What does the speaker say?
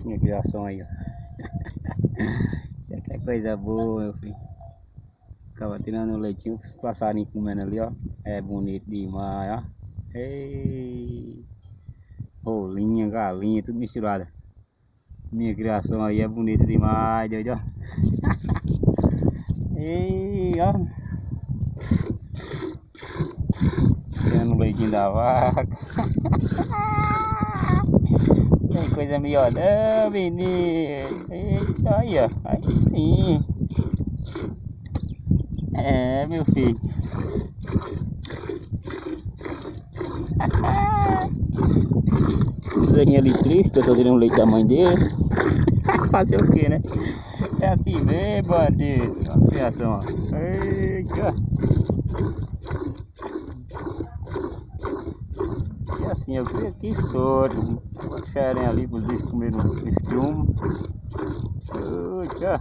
Minha criação aí, ó. Isso aqui é coisa boa, meu filho. Ficava tirando o leitinho, os passarinhos comendo ali, ó. É bonito demais, ó. Ei, rolinha, galinha, tudo misturado. Minha criação aí é bonita demais, doido, ó. Ei, ó. Tirando o leitinho da vaca. Tem coisa melhor não, menino. Eita, aí, ó. Aí sim. É, meu filho. O Zezinho ali triste, que eu tô tirando o leite da mãe dele. Fazer o que, né? É assim mesmo, bandido. Olha a criação, ó. Eita. E assim, eu criei aqui solto. Querem ali pros bichos comerem um estrumo. Eita.